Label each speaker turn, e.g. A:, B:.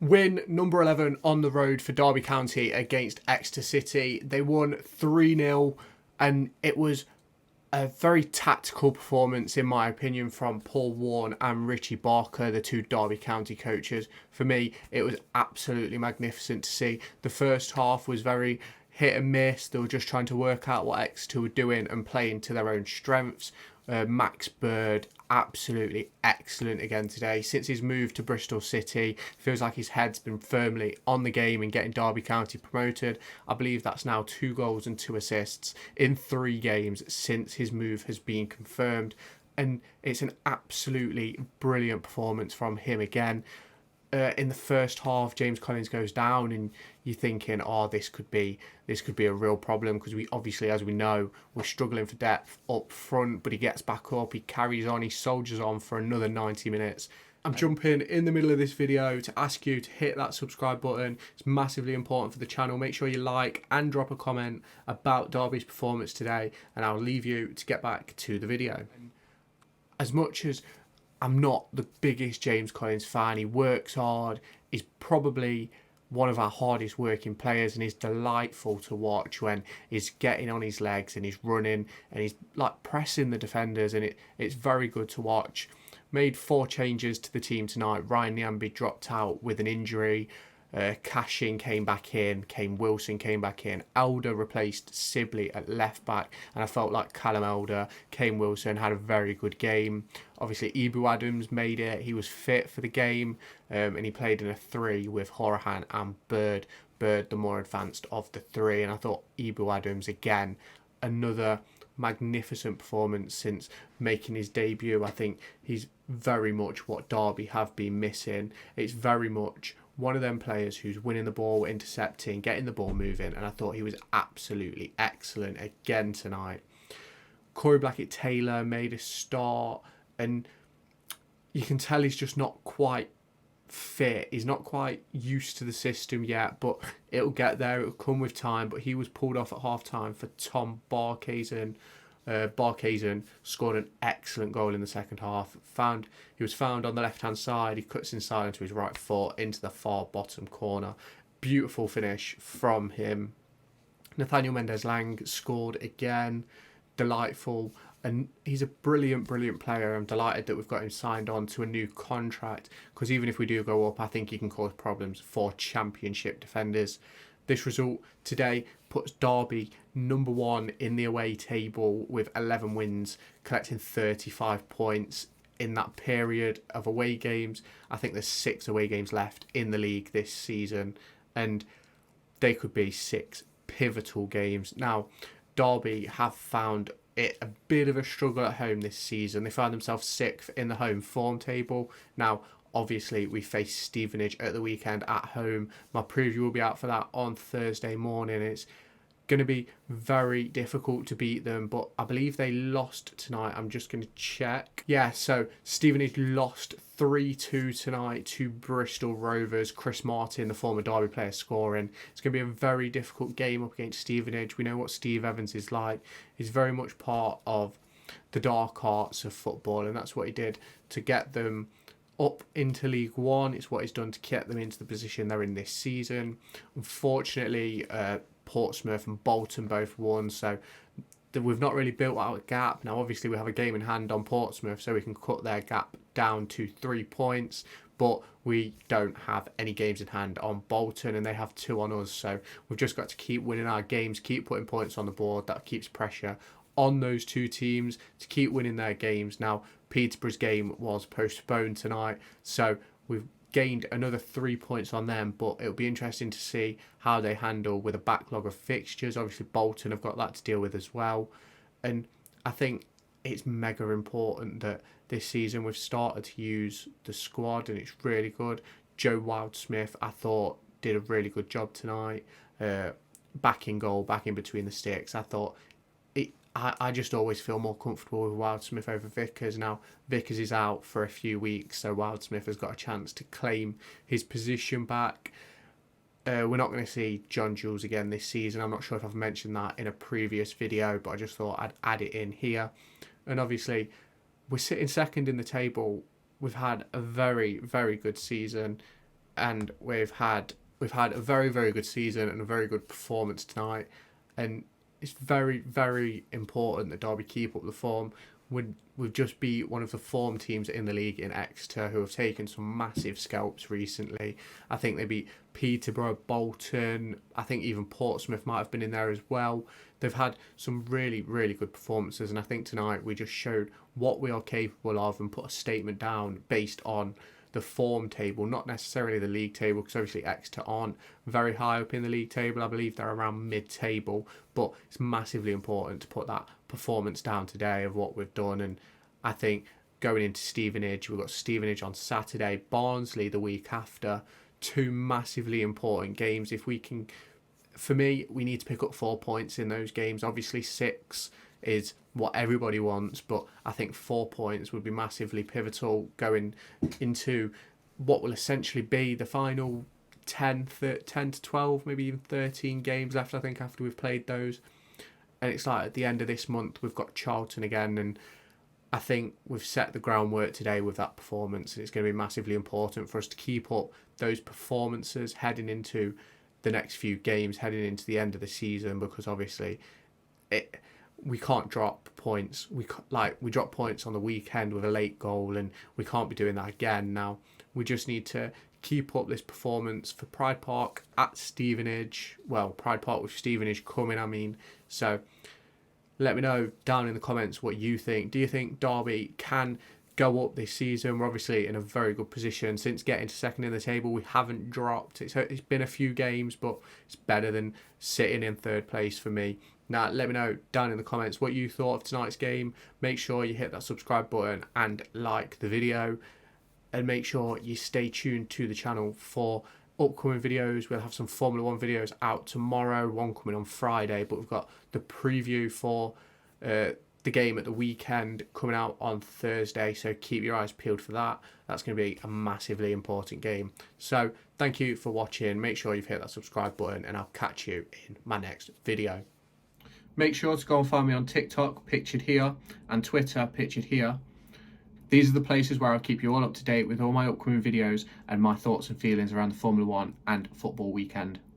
A: Win number 11 on the road for Derby County against Exeter City. They won 3-0 and it was a very tactical performance, in my opinion, from Paul Warne and Richie Barker, the two Derby County coaches. For me, it was absolutely magnificent to see. The first half was very hit and miss. They were just trying to work out what Exeter were doing and playing to their own strengths. Max Bird, absolutely excellent again today. Since his move to Bristol City, feels like his head's been firmly on the game and getting Derby County promoted. I believe that's now 2 goals and 2 assists in 3 games since his move has been confirmed. And it's an absolutely brilliant performance from him again. In the first half, James Collins goes down, and you're thinking, "Oh, this could be a real problem," because we obviously, as we know, we're struggling for depth up front. But he gets back up, he carries on, he soldiers on for another 90 minutes. I'm jumping in the middle of this video to ask you to hit that subscribe button. It's massively important for the channel. Make sure you like and drop a comment about Derby's performance today, and I'll leave you to get back to the video. As much as I'm not the biggest James Collins fan, he works hard. He's probably one of our hardest working players, and he's delightful to watch when he's getting on his legs and he's running and he's like pressing the defenders, and it's very good to watch. Made 4 changes to the team tonight. Ryan Nyambi dropped out with an injury. Cashin came back in, Kane Wilson came back in, Elder replaced Sibley at left back, and I felt like Callum Elder, Kane Wilson had a very good game. Obviously Ebou Adams made it, he was fit for the game, and he played in a 3 with Horahan and Bird the more advanced of the 3, and I thought Ebou Adams again, another magnificent performance since making his debut. I think he's very much what Derby have been missing. It's very much one of them players who's winning the ball, intercepting, getting the ball moving, and I thought he was absolutely excellent again tonight. Corey Blackett-Taylor made a start, and you can tell he's just not quite fit. He's not quite used to the system yet, but it'll get there. It'll come with time. But he was pulled off at half-time for Tom Barkhazen. Barkhazen scored an excellent goal in the second half. He was found on the left-hand side. He cuts inside onto his right foot into the far bottom corner. Beautiful finish from him. Nathaniel Mendez-Lang scored again. Delightful. And he's a brilliant player. I'm delighted that we've got him signed on to a new contract, because even if we do go up, I think he can cause problems for Championship defenders. This result today puts Derby number 1 in the away table with 11 wins, collecting 35 points in that period of away games. I think there's 6 away games left in the league this season, and they could be 6 pivotal games. Now, Derby have found it a bit of a struggle at home this season. They found themselves 6th in the home form table. Now, obviously, we face Stevenage at the weekend at home. My preview will be out for that on Thursday morning. It's going to be very difficult to beat them, but I believe they lost tonight. I'm just going to check. Yeah, so Stevenage lost 3-2 tonight to Bristol Rovers. Chris Martin, the former Derby player, scoring. It's going to be a very difficult game up against Stevenage. We know what Steve Evans is like. He's very much part of the dark arts of football, and that's what he did to get them up into League One. It's what he's done to get them into the position they're in this season. Unfortunately, Portsmouth and Bolton both won, so we've not really built out a gap. Now, obviously, we have a game in hand on Portsmouth, so we can cut their gap down to 3 points, but we don't have any games in hand on Bolton, and they have 2 on us, so we've just got to keep winning our games, keep putting points on the board. That keeps pressure on those 2 teams to keep winning their games. Now, Peterborough's game was postponed tonight, so we've gained another 3 points on them, but it'll be interesting to see how they handle with a backlog of fixtures. Obviously, Bolton have got that to deal with as well, and I think it's mega important that this season we've started to use the squad, and it's really good. Joe Wildsmith, I thought, did a really good job tonight, back in goal, back in between the sticks. I thought I just always feel more comfortable with Wildsmith over Vickers. Now, Vickers is out for a few weeks, so Wildsmith has got a chance to claim his position back. We're not going to see John Jules again this season. I'm not sure if I've mentioned that in a previous video, but I just thought I'd add it in here. And obviously, we're sitting second in the table. We've had a very, very good season. and we've had a very, very good season and a very good performance tonight, and it's very, very important that Derby keep up the form. We've just beat one of the form teams in the league in Exeter, who have taken some massive scalps recently. I think they beat Peterborough, Bolton. I think even Portsmouth might have been in there as well. They've had some really, really good performances, and I think tonight we just showed what we are capable of and put a statement down based on the form table, not necessarily the league table, because obviously Exeter aren't very high up in the league table. I believe they're around mid-table, but it's massively important to put that performance down today of what we've done. And I think going into Stevenage, we've got Stevenage on Saturday, Barnsley the week after, two massively important games. If we can, for me, we need to pick up 4 points in those games. Obviously 6 is what everybody wants, but I think 4 points would be massively pivotal going into what will essentially be the final 10 to 12, maybe even 13 games left, I think, after we've played those. And it's like at the end of this month we've got Charlton again, and I think we've set the groundwork today with that performance, and it's going to be massively important for us to keep up those performances heading into the next few games, heading into the end of the season, because obviously we can't drop points. We dropped points on the weekend with a late goal, and we can't be doing that again now. We just need to keep up this performance for Pride Park at Stevenage. Well, Pride Park with Stevenage coming, I mean. So let me know down in the comments what you think. Do you think Derby can go up this season? We're obviously in a very good position. Since getting to second in the table, we haven't dropped. It's been a few games, but it's better than sitting in third place for me. Now, let me know down in the comments what you thought of tonight's game. Make sure you hit that subscribe button and like the video. And make sure you stay tuned to the channel for upcoming videos. We'll have some Formula 1 videos out tomorrow, one coming on Friday. But we've got the preview for the game at the weekend coming out on Thursday. So keep your eyes peeled for that. That's going to be a massively important game. So thank you for watching. Make sure you've hit that subscribe button, and I'll catch you in my next video. Make sure to go and find me on TikTok, pictured here, and Twitter, pictured here. These are the places where I'll keep you all up to date with all my upcoming videos and my thoughts and feelings around the Formula 1 and football weekend.